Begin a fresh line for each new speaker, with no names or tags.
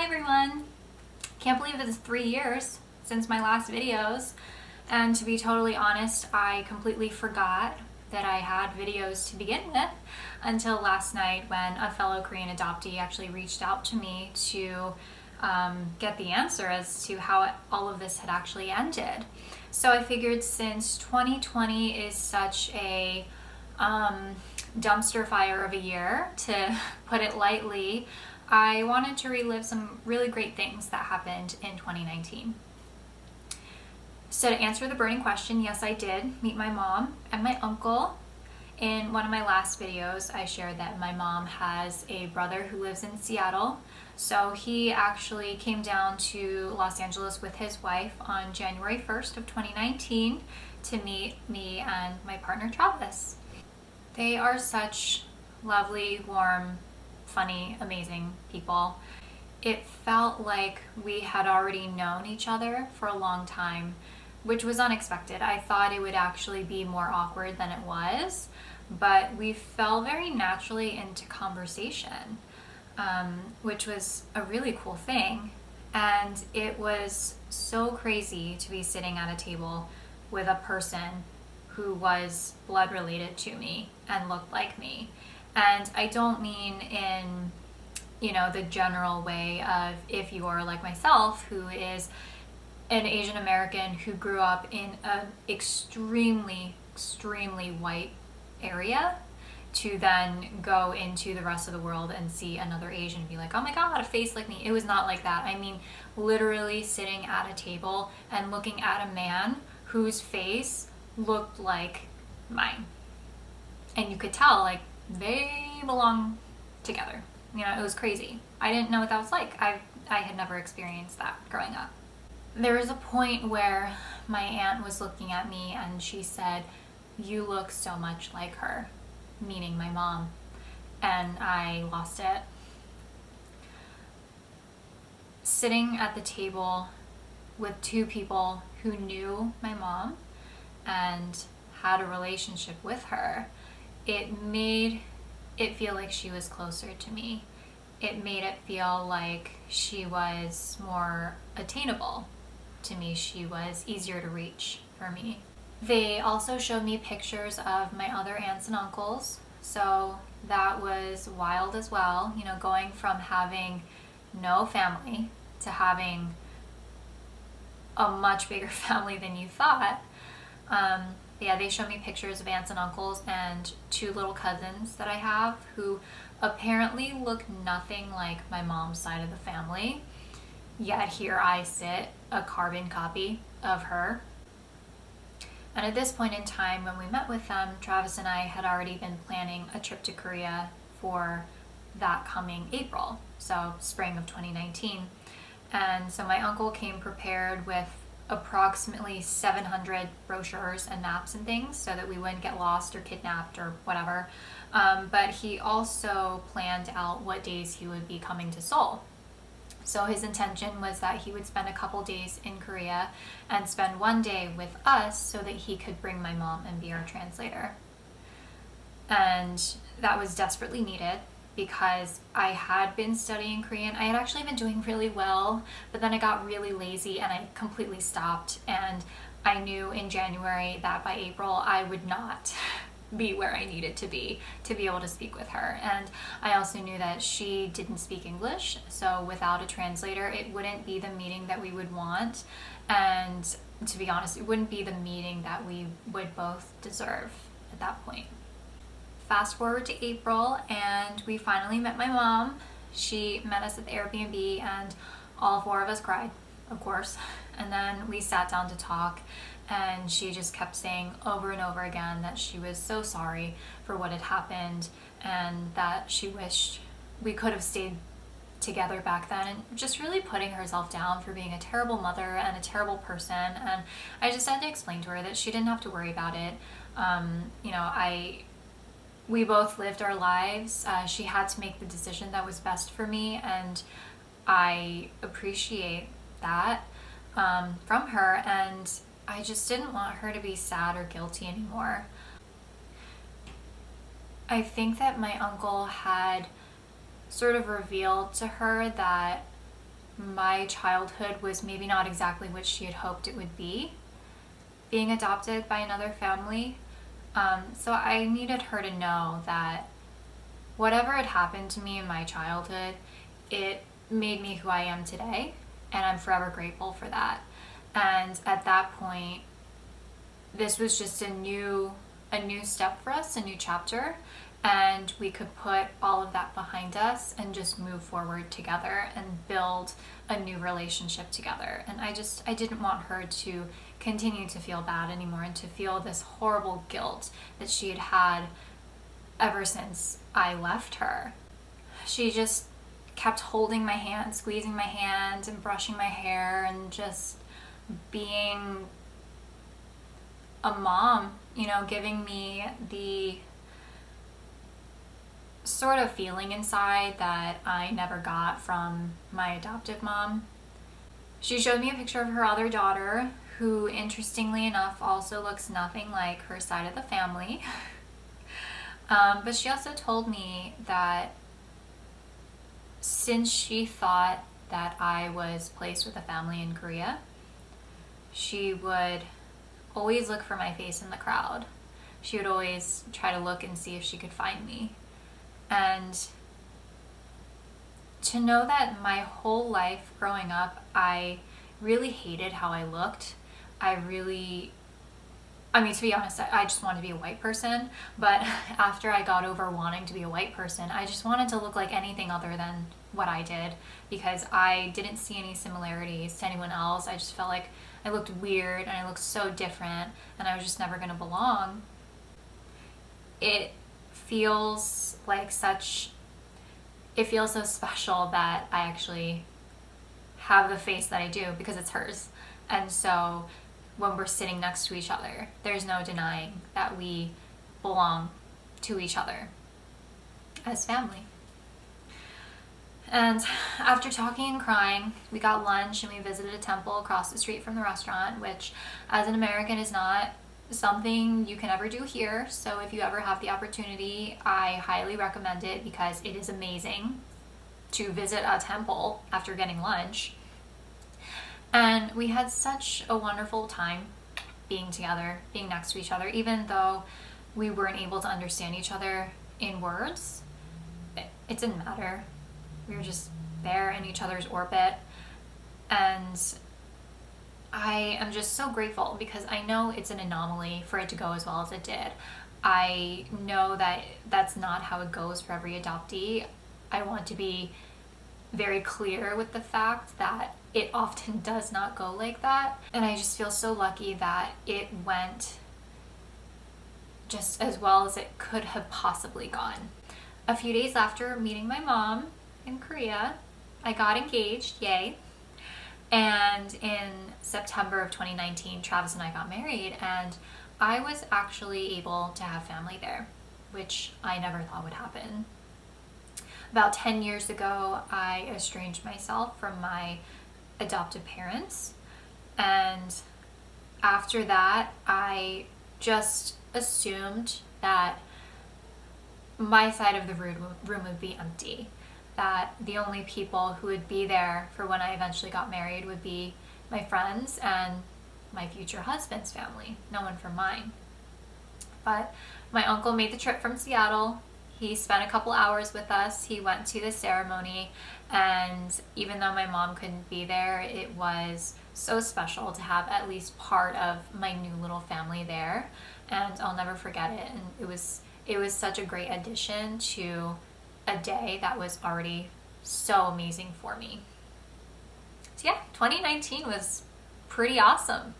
Hi everyone! Can't believe it's 3 years since my last videos, and to be totally honest, I completely forgot that I had videos to begin with until last night when a fellow Korean adoptee actually reached out to me to get the answer as to how all of this had actually ended. So I figured since 2020 is such a dumpster fire of a year, to put it lightly, I wanted to relive some really great things that happened in 2019. So to answer the burning question, yes, I did meet my mom and my uncle. In one of my last videos, I shared that my mom has a brother who lives in Seattle. So he actually came down to Los Angeles with his wife on January 1st of 2019 to meet me and my partner Travis. They are such lovely, warm, funny, amazing people. It felt like we had already known each other for a long time, which was unexpected. I thought it would actually be more awkward than it was, but we fell very naturally into conversation, which was a really cool thing. And it was so crazy to be sitting at a table with a person who was blood related to me and looked like me. And I don't mean in, the general way of if you are like myself, who is an Asian American who grew up in an extremely, extremely white area, to then go into the rest of the world and see another Asian and be like, oh my God, a face like me. It was not like that. I mean, literally sitting at a table and looking at a man whose face looked like mine. And you could tell, like, they belong together. It was crazy. I didn't know what that was like. I had never experienced that growing up. There was a point where my aunt was looking at me and she said, "You look so much like her," meaning my mom. And I lost it. Sitting at the table with two people who knew my mom and had a relationship with her, it made it feel like she was closer to me. It made it feel like she was more attainable to me. She was easier to reach for me. They also showed me pictures of my other aunts and uncles, so that was wild as well. Going from having no family to having a much bigger family than you thought. Yeah, they showed me pictures of aunts and uncles and two little cousins that I have who apparently look nothing like my mom's side of the family. Yet here I sit, a carbon copy of her. And at this point in time, when we met with them, Travis and I had already been planning a trip to Korea for that coming April, so spring of 2019. And so my uncle came prepared with approximately 700 brochures and maps and things so that we wouldn't get lost or kidnapped or whatever. But he also planned out what days he would be coming to Seoul. So his intention was that he would spend a couple days in Korea and spend one day with us so that he could bring my mom and be our translator. And that was desperately needed because I had been studying Korean. I had actually been doing really well, but then I got really lazy and I completely stopped. And I knew in January that by April I would not be where I needed to be able to speak with her. And I also knew that she didn't speak English, so without a translator, it wouldn't be the meeting that we would want. And to be honest, it wouldn't be the meeting that we would both deserve at that point. Fast forward to April, and we finally met my mom. She met us at the Airbnb, and all four of us cried, of course. And then we sat down to talk, and she just kept saying over and over again that she was so sorry for what had happened and that she wished we could have stayed together back then, and just really putting herself down for being a terrible mother and a terrible person. And I just had to explain to her that she didn't have to worry about it. We both lived our lives. She had to make the decision that was best for me, and I appreciate that from her, and I just didn't want her to be sad or guilty anymore. I think that my uncle had sort of revealed to her that my childhood was maybe not exactly what she had hoped it would be, being adopted by another family. So I needed her to know that whatever had happened to me in my childhood, it made me who I am today, and I'm forever grateful for that. And at that point, this was just a new step for us, a new chapter, and we could put all of that behind us and just move forward together and build a new relationship together. And I didn't want her to continue to feel bad anymore and to feel this horrible guilt that she had had ever since I left her. She just kept holding my hand, squeezing my hand and brushing my hair and just being a mom, you know, giving me the sort of feeling inside that I never got from my adoptive mom. She showed me a picture of her other daughter, who interestingly enough also looks nothing like her side of the family. But she also told me that since she thought that I was placed with a family in Korea, she would always look for my face in the crowd. She would always try to look and see if she could find me. And to know that my whole life growing up, I really hated how I looked. To be honest, I just wanted to be a white person. But after I got over wanting to be a white person, I just wanted to look like anything other than what I did, because I didn't see any similarities to anyone else. I just felt like I looked weird and I looked so different and I was just never going to belong. It feels so special that I actually have the face that I do because it's hers. And so when we're sitting next to each other, there's no denying that we belong to each other as family. And after talking and crying, we got lunch and we visited a temple across the street from the restaurant, which as an American is not something you can ever do here. So if you ever have the opportunity, I highly recommend it because it is amazing to visit a temple after getting lunch. And we had such a wonderful time being together, being next to each other, even though we weren't able to understand each other in words. It didn't matter. We were just there in each other's orbit. And I am just so grateful because I know it's an anomaly for it to go as well as it did. I know that that's not how it goes for every adoptee. I want to be very clear with the fact that it often does not go like that. And I just feel so lucky that it went just as well as it could have possibly gone. A few days after meeting my mom in Korea, I got engaged, yay. And in September of 2019, Travis and I got married, and I was actually able to have family there, which I never thought would happen. About 10 years ago, I estranged myself from my adoptive parents, and after that, I just assumed that my side of the room would be empty, that the only people who would be there for when I eventually got married would be my friends and my future husband's family, no one from mine. But my uncle made the trip from Seattle. He spent a couple hours with us. He went to the ceremony, and even though my mom couldn't be there, it was so special to have at least part of my new little family there, and I'll never forget it. And it was such a great addition to a day that was already so amazing for me. So yeah, 2019 was pretty awesome.